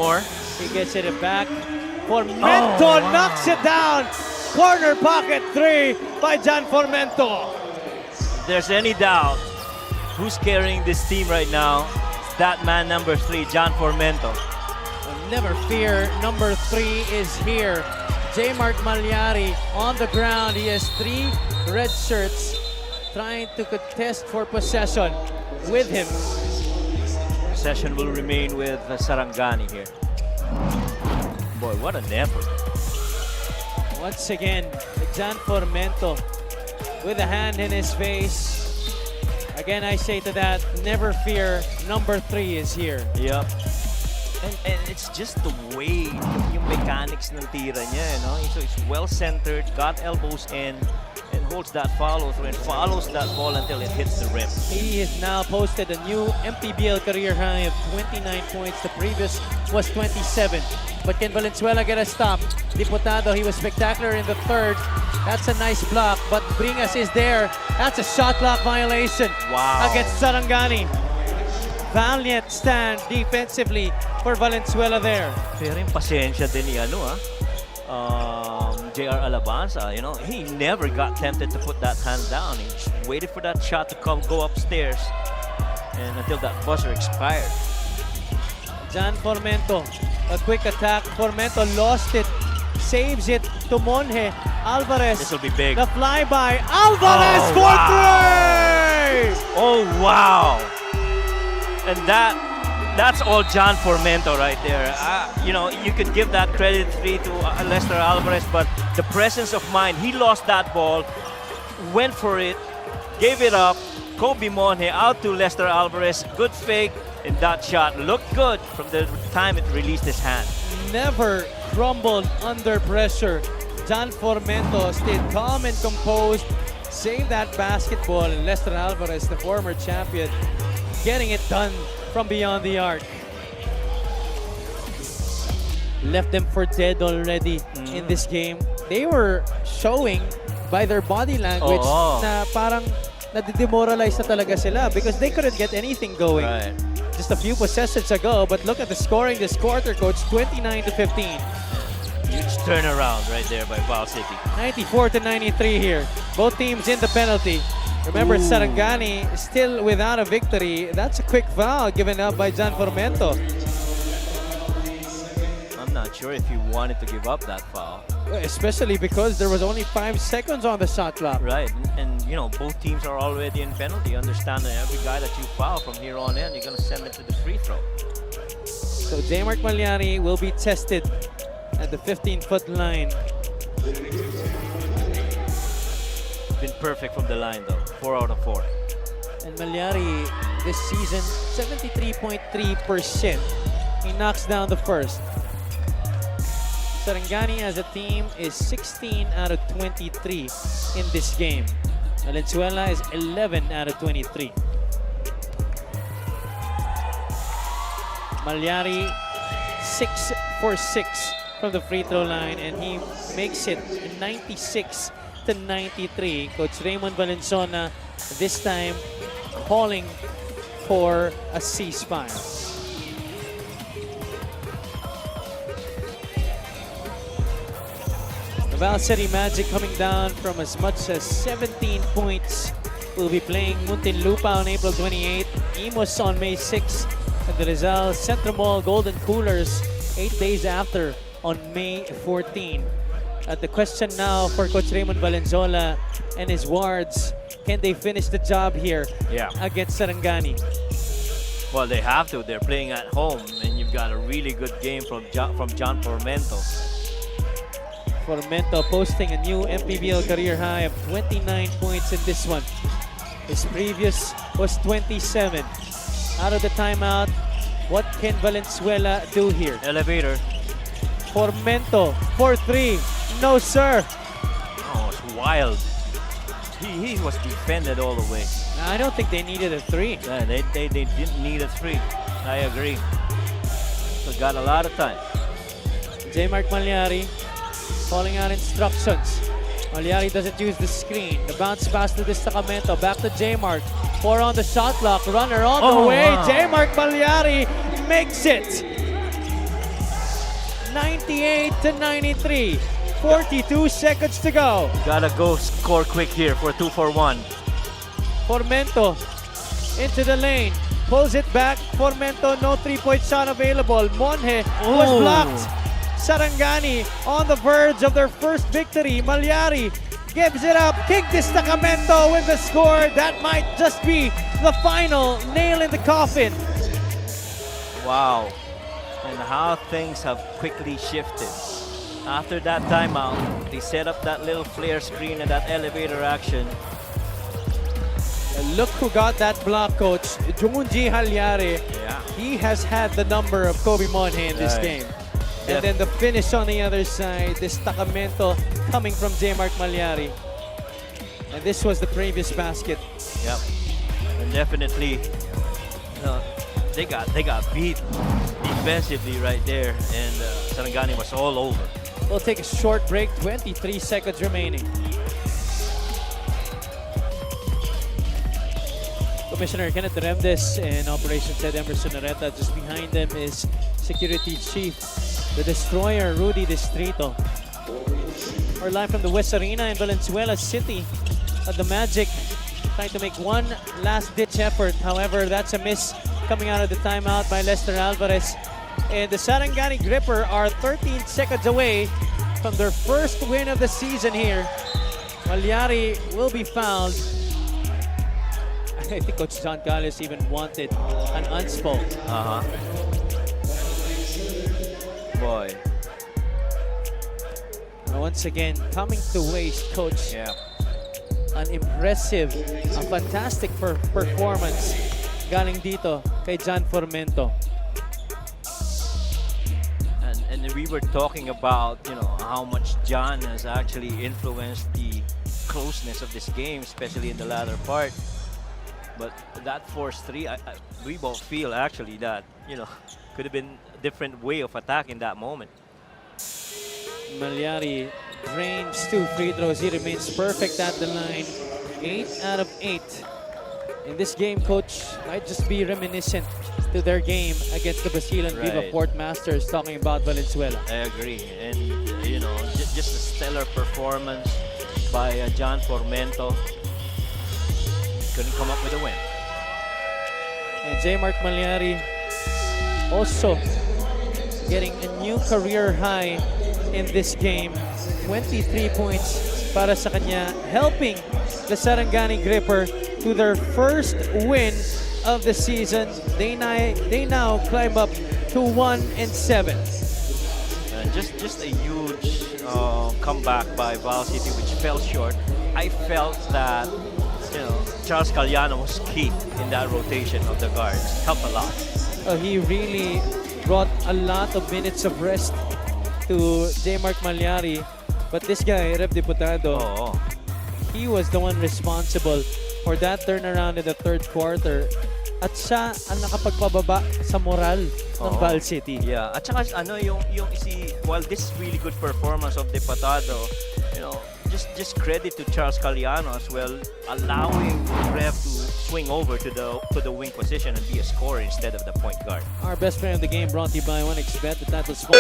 More. He gets it back. Formento knocks it down. Corner pocket three by John Formento. If there's any doubt who's carrying this team right now, it's that man number 3, John Formento. Never fear, number 3 is here. J. Mark Malyari on the ground. He has 3 red shirts trying to contest for possession with him. Possession will remain with Saranggani here. Boy, what an effort. Once again, John Formento with a hand in his face. Again, I say to that, never fear, number 3 is here. Yep. And it's just the way yung mechanics ng tira niya, you know? So it's well-centered, got elbows in, and holds that follow-through and follows that ball until it hits the rim. He has now posted a new Mpbl career high of 29 points. The previous was 27. But can Valenzuela get a stop? Diputado, he was spectacular in the third. That's a nice block, but Bringas is there. That's a shot clock violation against Saranggani. Valiant stand defensively for Valenzuela there. Pero yung pasensya din ni JR Alabanza, you know, he never got tempted to put that hand down. He just waited for that shot to go upstairs and until that buzzer expired. John Formento, a quick attack. Formento lost it, saves it to Monje. Alvarez. This will be big. The flyby. Alvarez for 3! Oh, wow. And that's all John Formento right there. You know, you could give that credit to Lester Alvarez, but the presence of mind, he lost that ball, went for it, gave it up. Kobe Monje out to Lester Alvarez. Good fake, and that shot looked good from the time it released his hand. Never crumbled under pressure. John Formento stayed calm and composed, saved that basketball, and Lester Alvarez, the former champion, getting it done from beyond the arc. Left them for dead already in this game. They were showing by their body language na parang nadidemoralize na talaga sila because they couldn't get anything going. Right. Just a few possessions ago, but look at the scoring this quarter, Coach, 29-15. Huge turnaround right there by Val City. 94-93 here. Both teams in the penalty. Remember, Saranggani still without a victory. That's a quick foul given up by John Formento. I'm not sure if he wanted to give up that foul. Especially because there was only 5 seconds on the shot clock. Right, and you know, both teams are already in penalty. Understand that every guy that you foul from here on in, you're going to send it to the free throw. So J. Mark Malyari will be tested at the 15-foot line. Been perfect from the line though, 4 out of 4. And Malyari this season, 73.3%. He knocks down the first. Saranggani as a team is 16 out of 23 in this game. Valenzuela is 11 out of 23. Malyari 6 for 6 from the free throw line, and he makes it 96-93. Coach Raymond Valenzuela this time calling for a ceasefire. The Val City Magic coming down from as much as 17 points. Will be playing Muntinlupa on April 28, Imus on May 6, and the Rizal Centro Mall Golden Coolers 8 days after on May 14. The question now for Coach Raymond Valenzuela and his wards, can they finish the job here against Saranggani? Well, they have to. They're playing at home, and you've got a really good game from John Formento. Formento posting a new Mpbl career high of 29 points in this one. His previous was 27. Out of the timeout, what can Valenzuela do here? Elevator. Formento for 3. No, sir. Oh, it's wild. He was defended all the way. I don't think they needed a 3. Yeah, they didn't need a 3. I agree. So got a lot of time. J. Mark Malyari calling out instructions. Malyari doesn't use the screen. The bounce pass to the Sacramento. Back to J. Mark. 4 on the shot clock. Runner on the way. Wow. J. Mark Malyari makes it. 98 to 93. 42 seconds to go. Gotta go score quick here for 2-for-1. Formento into the lane. Pulls it back. Formento, no three-point shot available. Monje was Ooh. blocked. Sarangani on the verge of their first victory. Malyari gives it up. King Destacamento with the score. That might just be the final nail in the coffin. Wow. And how things have quickly shifted. After that timeout, they set up that little flare screen and that elevator action. And look who got that block, coach. Junji Halyari. Yeah. He has had the number of Kobe Monje in this Right. game. And then the finish on the other side, Destacamento coming from J. Mark Malyari. And this was the previous basket. Yep. And definitely, they got beat defensively right there, and Saranggani was all over. We'll take a short break, 23 seconds remaining. Commissioner Kenneth Remdes and Operations Head Emerson Areta. Just behind them is Security Chief, the Destroyer, Rudy Distrito. We're live from the West Arena in Valenzuela City at the Magic, trying to make one last-ditch effort. However, that's a miss coming out of the timeout by Lester Alvarez. And the Saranggani Gripper are 13 seconds away from their first win of the season here. Malyari will be fouled. I think Coach John Calles even wanted an unspo. Boy. Once again, coming to waste, Coach. Yeah. An impressive, a fantastic performance galing dito kay John Formento. And we were talking about, how much John has actually influenced the closeness of this game, especially in the latter part. But that forced three, we both feel actually that, could have been a different way of attacking that moment. Malyari drains 2 free throws. He remains perfect at the line. 8 out of 8. In this game, Coach, might just be reminiscent to their game against the Basilan Viva Right. Port Masters, talking about Valenzuela. I agree. And, just a stellar performance by John Formento. Couldn't come up with a win. And J. Mark Malyari also getting a new career high in this game. 23 points para sa kanya, helping the Saranggani Gripper to their first win of the season. They now climb up to 1-7. Just a huge comeback by Val City, which fell short. I felt that Charles Caliano was key in that rotation of the guards. Helped a lot. He really brought a lot of minutes of rest to J. Mark Malyari. But this guy, Rev Diputado, he was the one responsible for that turnaround in the third quarter. At siya ang nakapagpababa sa moral ng Val City. Yeah. At saka while this is really good performance of Diputado, just credit to Charles Caliano as well, allowing Rev to swing over to the wing position and be a scorer instead of the point guard. Our best player of the game brought to you by 1xBet, the title sponsor.